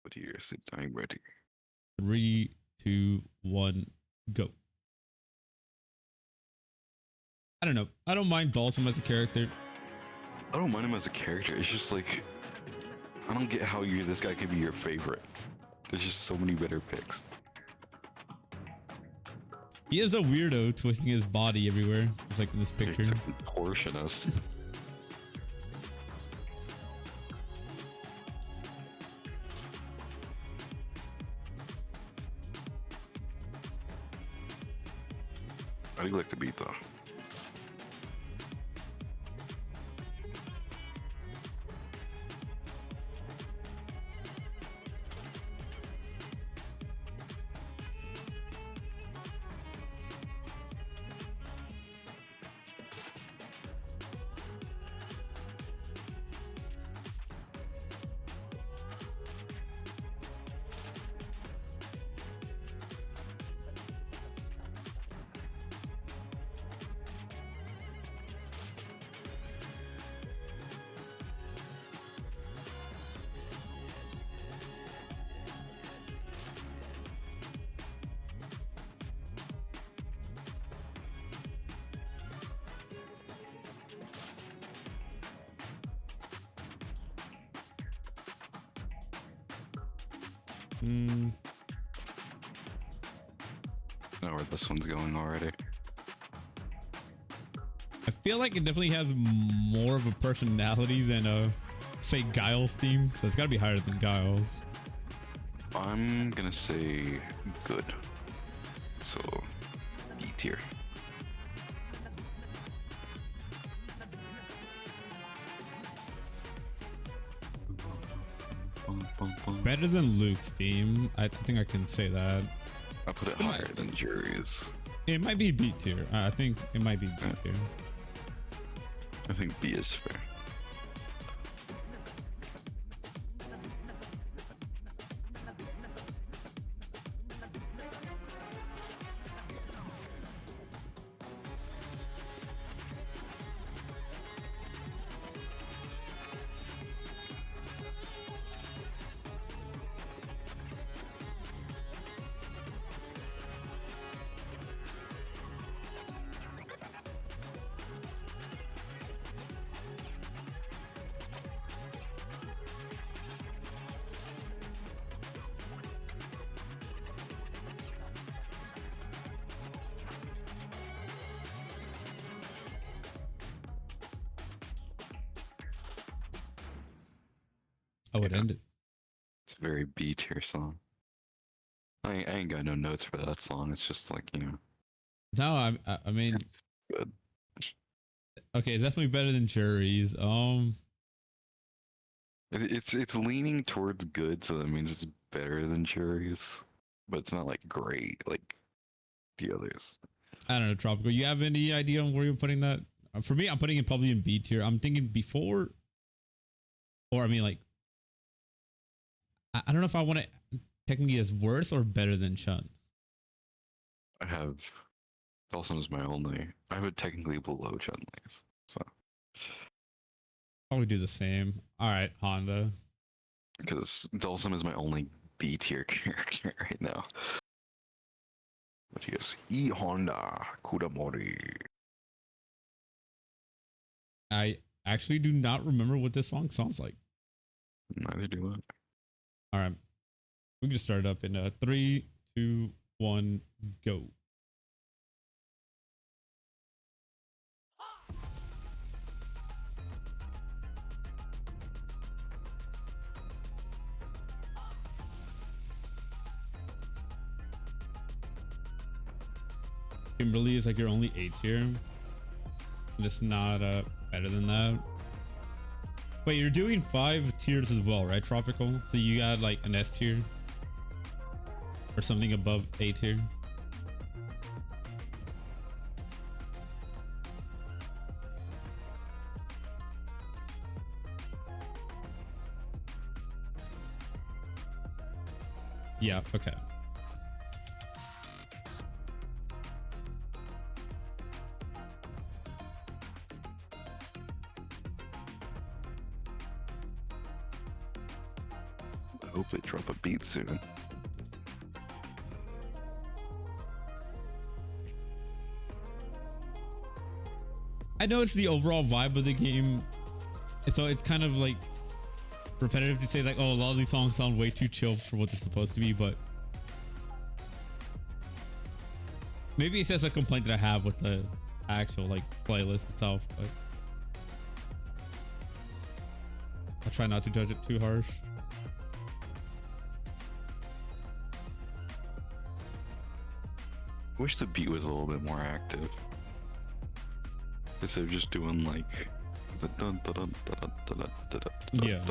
But here's it. I'm ready. 3, 2, 1, go. I don't know. I don't mind Dhalsim as a character. I don't mind him as a character. It's just like, I don't get how this guy could be your favorite. There's just so many better picks. He is a weirdo twisting his body everywhere, just like in this picture. He's a contortionist. How do you like the beat though? I know where this one's going already. I feel like it definitely has more of a personality than say Guile's theme, so it's got to be higher than Guile's. I'm gonna say good. So B tier. Better than Luke's theme. I think I can say that. I put it higher than Jury's. It might be B tier. I think it might be B tier. I think B is fair. I would end it. It's a very B tier song. I ain't got no notes for that song. It's just like, you know. No, I mean, good. Okay, it's definitely better than Jury's. It's leaning towards good, so that means it's better than Jury's, but it's not like great like the others. I don't know, Tropical. You have any idea on where you're putting that? For me, I'm putting it probably in B tier. I'm thinking before, or I mean, like, I don't know if I want it technically as worse or better than Chun's. I have Dhalsim is my only. I have it technically below Chun-Li's, so Probably do the same. All right, Honda. because Dhalsim is my only B tier character right now. But yes, E.Honda Kudamori. I actually do not remember what this song sounds like. Neither do I. All right, we can just start it up in 3, 2, 1, go. Kimberly is like your only A tier. And it's not better than that. Wait, you're doing 5 tiers as well, right, Tropical? So you got like an S tier or something above A tier. Yeah, okay. Nope. hope they drop a beat soon. I know it's the overall vibe of the game, so it's kind of like repetitive to say like, oh, a lot of these songs sound way too chill for what they're supposed to be, but maybe it's just a complaint that I have with the actual like playlist itself, but I'll try not to judge it too harsh. I wish the beat was a little bit more active. Instead of just doing like the dun dun dun dun dun dun dun dun. Yeah.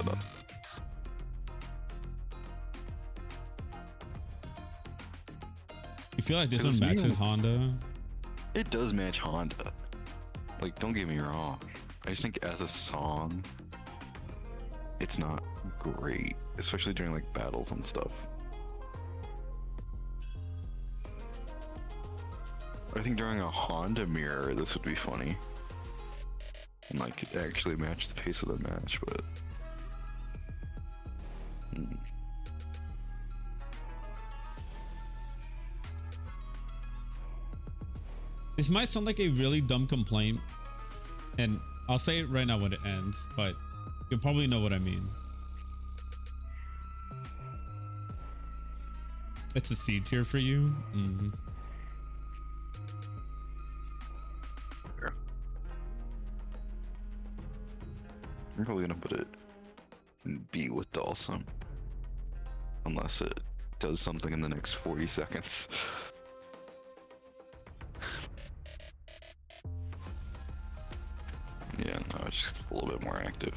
You feel like this one matches Honda? It does match Honda. Like, don't get me wrong. I just think as a song, it's not great, especially during like battles and stuff. I think during a Honda mirror, this would be funny. And like actually match the pace of the match, but This might sound like a really dumb complaint, and I'll say it right now when it ends, but you'll probably know what I mean. It's a C tier for you? Mm-hmm. I'm probably gonna put it in B with Dhalsim. Unless it does something in the next 40 seconds. Yeah, no, it's just a little bit more active.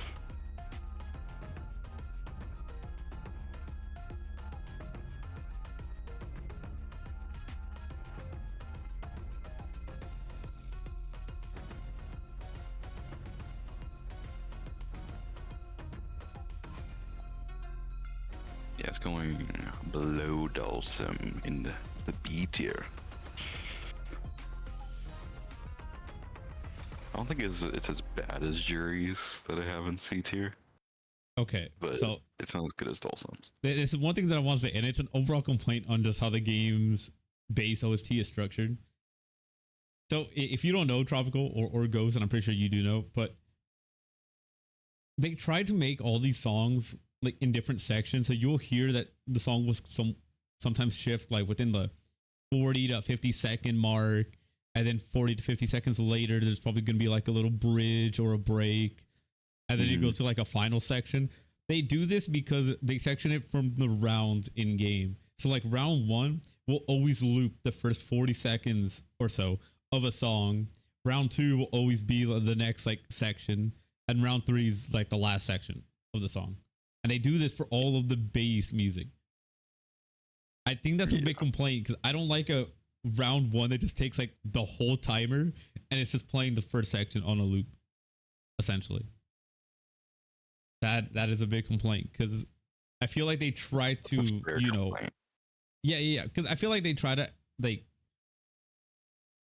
Yeah, it's going below Dhalsim in the B tier. I don't think it's as bad as Jury's that I have in C tier. Okay, but so it's not as good as Dhalsim's. This is one thing that I want to say, and it's an overall complaint on just how the game's base OST is structured. So if you don't know Tropical or Ghost, and I'm pretty sure you do know, but they tried to make all these songs like in different sections, so you'll hear that the song will sometimes shift like within the 40 to 50 second mark, and then 40 to 50 seconds later there's probably going to be like a little bridge or a break, and then it goes to like a final section. They do this because they section it from the rounds in game. So like round 1 will always loop the first 40 seconds or so of a song. Round 2 will always be the next like section, and round 3 is like the last section of the song. And they do this for all of the bass music. I think that's a big complaint, because I don't like a round 1 that just takes like the whole timer and it's just playing the first section on a loop, essentially. That is a big complaint, because I feel like they try to, you know, yeah, because I feel like they try to like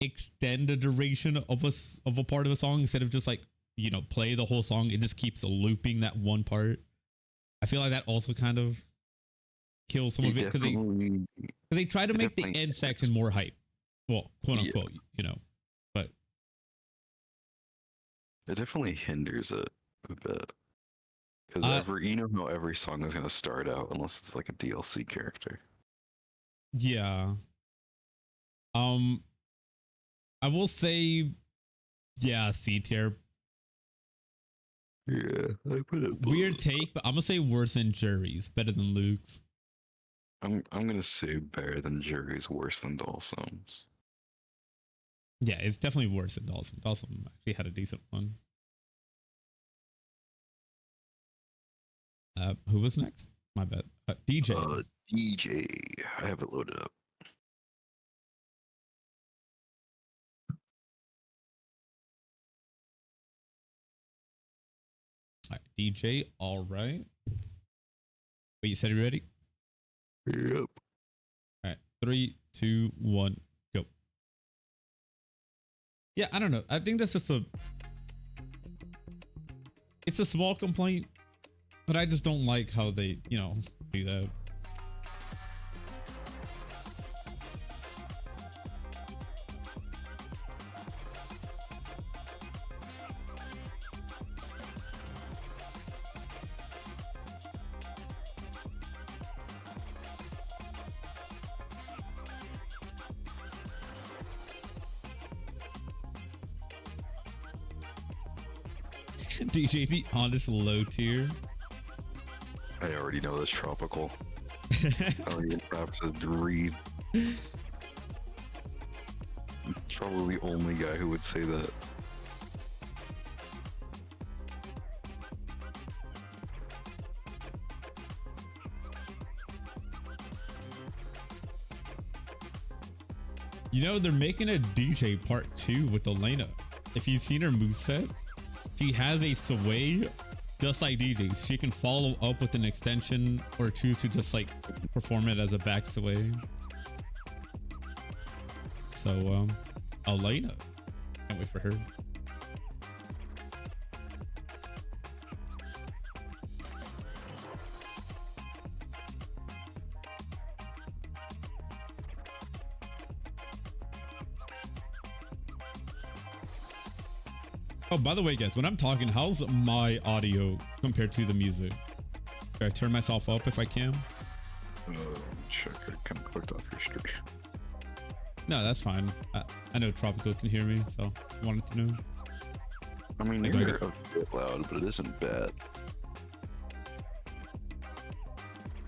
extend the duration of a part of a song instead of just like, you know, play the whole song. It just keeps looping that one part. I feel like that also kind of kills some of it, because they try to make the end section more hype. Well, quote unquote, you know, but it definitely hinders it a bit. Because you know how every song is going to start out unless it's like a DLC character. Yeah. I will say, yeah, C tier. Yeah, I put it. Weird take, but I'm gonna say worse than Jury's, better than Luke's. I'm gonna say better than Jury's, worse than Dhalsim's. Yeah, it's definitely worse than Dhalsim. Dhalsim actually had a decent one. Who was next? My bad. DJ. DJ. I have it loaded up. All right, DJ. All right. Wait, you said you ready? Yep. All right. 3, 2, 1, go. Yeah, I don't know. I think that's just it's a small complaint, but I just don't like how they, you know, do that. DJ's E.Honda low tier. I already know this tropical. I don't even have to read. Probably the only guy who would say that. You know, they're making a DJ part 2 with Elena. If you've seen her moveset, she has a sway just like DJ's. She can follow up with an extension or choose to just like perform it as a back sway. So, Elena. Can't wait for her. Oh, by the way, guys, when I'm talking, how's my audio compared to the music? Should I turn myself up if I can? Check. I kind of clicked off your stream. No, that's fine. I know Tropical can hear me, so I wanted to know. I mean, Like, you're a bit loud, but it isn't bad.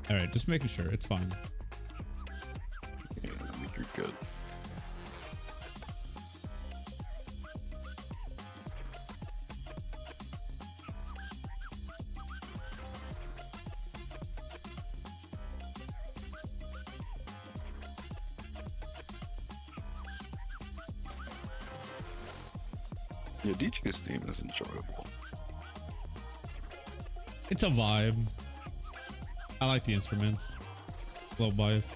All right, just making sure. It's fine. Yeah, I think you're good. Yeah, DJ's theme is enjoyable. It's a vibe. I like the instruments. A little biased.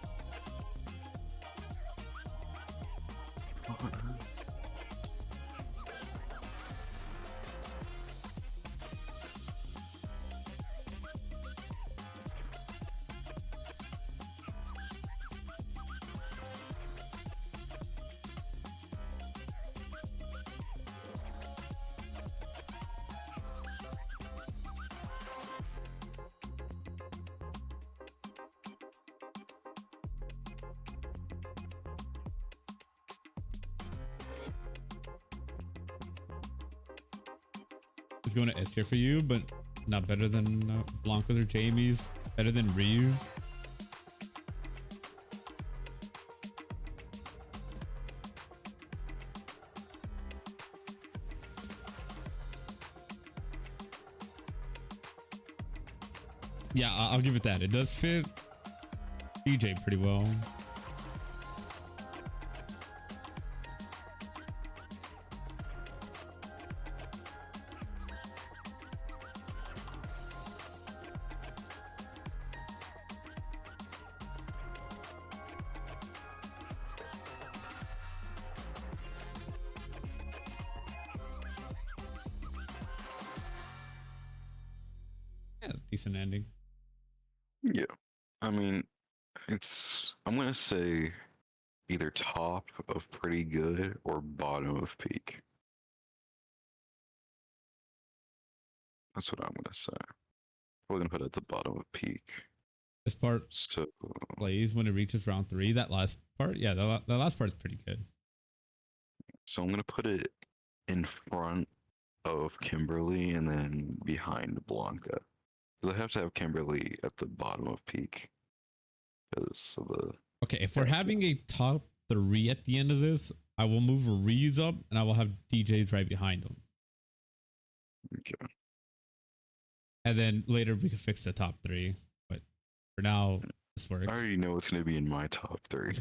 It's going to S tier for you, but not better than Blanca's or Jamie's. Better than Ryu's. Yeah, I'll give it that. It does fit DJ pretty well. Yeah, decent ending. Yeah. I mean, I'm gonna say either top of pretty good or bottom of peak. That's what I'm gonna say. We're gonna put it at the bottom of peak. This part So plays when it reaches round 3. That last part, yeah, the last part is pretty good. I'm gonna put it in front of Kimberly and then behind Blanca. Because I have to have Kimberly at the bottom of peak. Because of the Okay, if we're having a top 3 at the end of this, I will move Ryu's up and I will have DJ's right behind him. okay. And then later we can fix the top 3. But for now, this works. I already know what's gonna be in my top 3.